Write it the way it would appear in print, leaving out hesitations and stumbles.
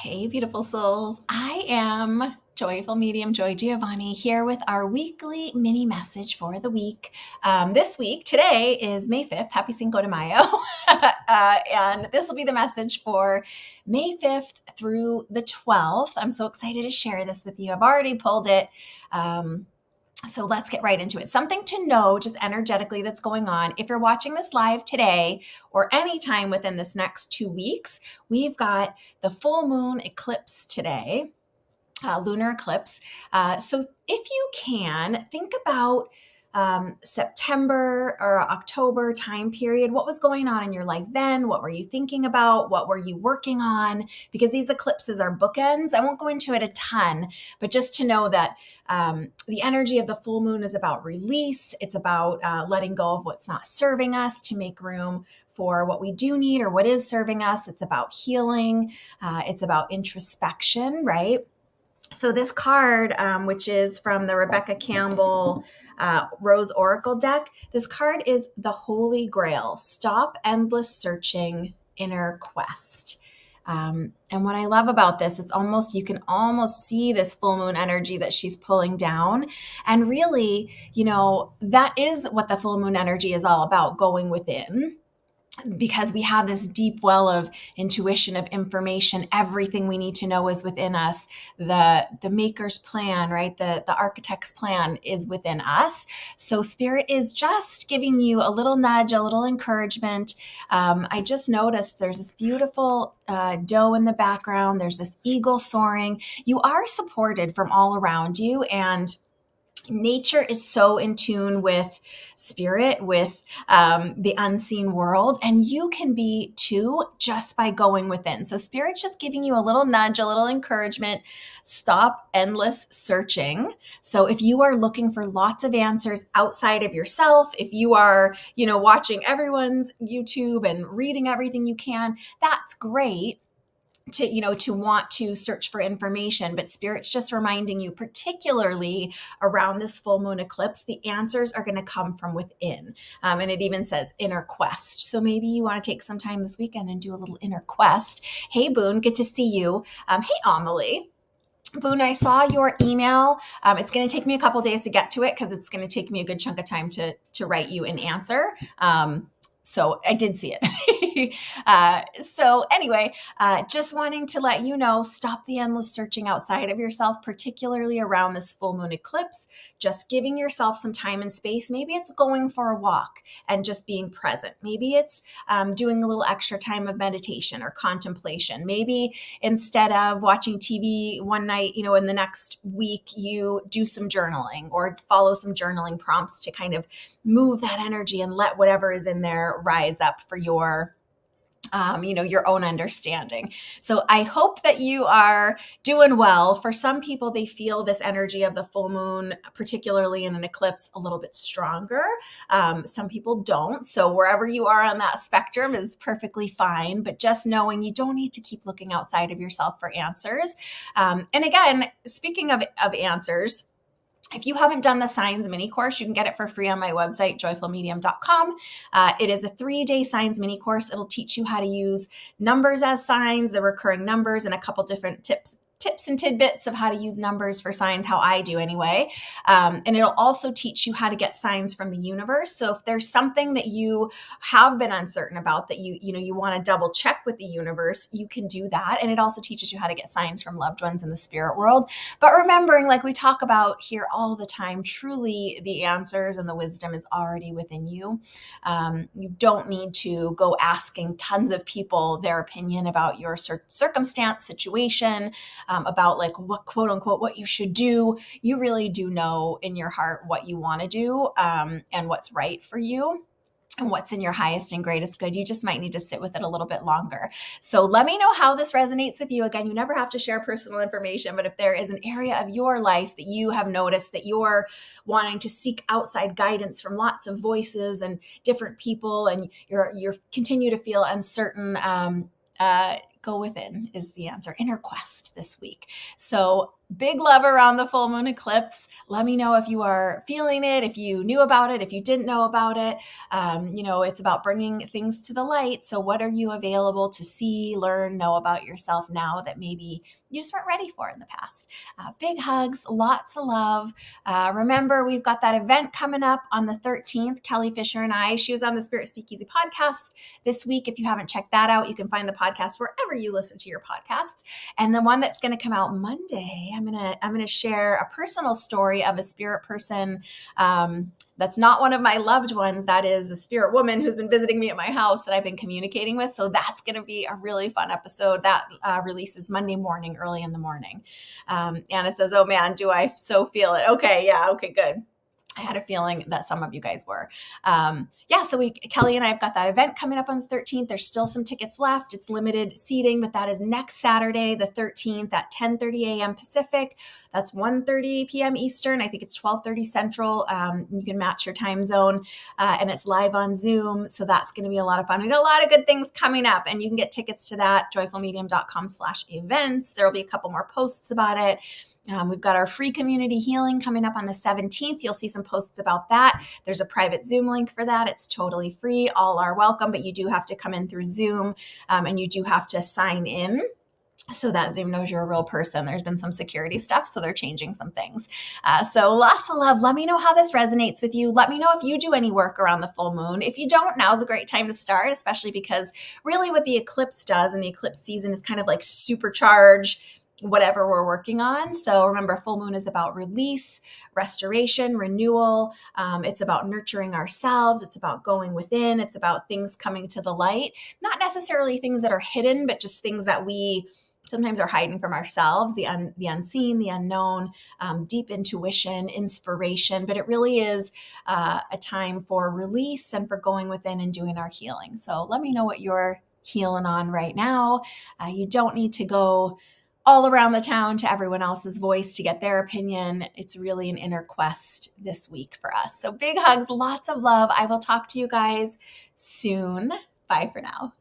Hey, beautiful souls. I am Joyful Medium Joy Giovanni here with our weekly mini message for the week. This week, today is May 5th. Happy Cinco de Mayo. And this will be the message for May 5th through the 12th. I'm so excited to share this with you. I've already pulled it. So let's get right into it. Something to know just energetically that's going on. If you're watching this live today or anytime within this next 2 weeks, we've got the full moon eclipse today, lunar eclipse. So if you can, think about September or October time period. What was going on in your life then? What were you thinking about? What were you working on? Because these eclipses are bookends. I won't go into it a ton, but just to know that the energy of the full moon is about release. It's about letting go of what's not serving us to make room for what we do need or what is serving us. It's about healing. It's about introspection, right? So this card, which is from the Rebecca Campbell Rose Oracle deck, this card is the Holy Grail. Stop endless searching, inner quest. And what I love about this, you can almost see this full moon energy that she's pulling down. And really, that is what the full moon energy is all about, going within, because we have this deep well of intuition, of information. Everything we need to know is within us. The maker's plan, right? The architect's plan is within us. So spirit is just giving you a little nudge, a little encouragement. I just noticed there's this beautiful doe in the background. There's this eagle soaring. You are supported from all around you, and nature is so in tune with spirit, with the unseen world, and you can be too, just by going within. So spirit's just giving you a little nudge, a little encouragement. Stop endless searching. So if you are looking for lots of answers outside of yourself, if you are, watching everyone's YouTube and reading everything you can, that's great to want to search for information. But spirit's just reminding you, particularly around this full moon eclipse, the answers are going to come from within. And it even says inner quest. So maybe you want to take some time this weekend and do a little inner quest. Hey, Boone, good to see you. Hey, Amelie. Boone, I saw your email. It's going to take me a couple days to get to it because it's going to take me a good chunk of time to write you an answer. So I did see it. So anyway, just wanting to let you know, stop the endless searching outside of yourself, particularly around this full moon eclipse. Just giving yourself some time and space. Maybe it's going for a walk and just being present. Maybe it's doing a little extra time of meditation or contemplation. Maybe instead of watching TV one night, in the next week, you do some journaling or follow some journaling prompts to kind of move that energy and let whatever is in there rise up for your own understanding. So I hope that you are doing well. For some people, they feel this energy of the full moon, particularly in an eclipse, a little bit stronger. Some people don't. So wherever you are on that spectrum is perfectly fine. But just knowing you don't need to keep looking outside of yourself for answers. And again, speaking of answers, if you haven't done the signs mini course, you can get it for free on my website, joyfulmedium.com. It is a 3-day signs mini course. It'll teach you how to use numbers as signs, the recurring numbers, and a couple different tips and tidbits of how to use numbers for signs, how I do anyway. And it'll also teach you how to get signs from the universe. So if there's something that you have been uncertain about that you want to double check with the universe, you can do that. And it also teaches you how to get signs from loved ones in the spirit world. But remembering, like we talk about here all the time, truly the answers and the wisdom is already within you. You don't need to go asking tons of people their opinion about your circumstance, situation, about like what, quote unquote, what you should do. You really do know in your heart what you want to do, and what's right for you and what's in your highest and greatest good. You just might need to sit with it a little bit longer. So let me know how this resonates with you. Again, you never have to share personal information, but if there is an area of your life that you have noticed that you're wanting to seek outside guidance from lots of voices and different people, and you're continue to feel uncertain, go within is the answer. Inner quest this week. So big love around the full moon eclipse. Let me know if you are feeling it, if you knew about it, if you didn't know about it. It's about bringing things to the light. So what are you available to see, learn, know about yourself now that maybe you just weren't ready for in the past? Big hugs, lots of love. Remember, we've got that event coming up on the 13th. Kelly Fisher and I, she was on the Spirit Speakeasy podcast this week. If you haven't checked that out, you can find the podcast wherever you listen to your podcasts. And the one that's going to come out Monday, I'm gonna share a personal story of a spirit person that's not one of my loved ones. That is a spirit woman who's been visiting me at my house that I've been communicating with. So that's going to be a really fun episode that releases Monday morning, early in the morning. Anna says, "Oh man, do I so feel it?" Okay, yeah, okay, good. I had a feeling that some of you guys were. So Kelly and I have got that event coming up on the 13th. There's still some tickets left. It's limited seating, but that is next Saturday, the 13th at 10:30 a.m. Pacific. That's 1:30 p.m. Eastern. I think it's 12:30 Central. You can match your time zone, and it's live on Zoom. So that's going to be a lot of fun. We got a lot of good things coming up, and you can get tickets to that, joyfulmedium.com/events. There will be a couple more posts about it. We've got our free community healing coming up on the 17th. You'll see some posts about that. There's a private Zoom link for that. It's totally free. All are welcome, but you do have to come in through Zoom, and you do have to sign in so that Zoom knows you're a real person. There's been some security stuff, so they're changing some things. So lots of love. Let me know how this resonates with you. Let me know if you do any work around the full moon. If you don't, now's a great time to start, especially because really what the eclipse does, and the eclipse season is kind of like supercharge whatever we're working on. So remember, full moon is about release, restoration, renewal. It's about nurturing ourselves. It's about going within. It's about things coming to the light, not necessarily things that are hidden, but just things that we sometimes are hiding from ourselves, the unseen, the unknown, deep intuition, inspiration. But it really is a time for release and for going within and doing our healing. So let me know what you're healing on right now. You don't need to go all around the town to everyone else's voice to get their opinion. It's really an inner quest this week for us. So big hugs, lots of love. I will talk to you guys soon. Bye for now.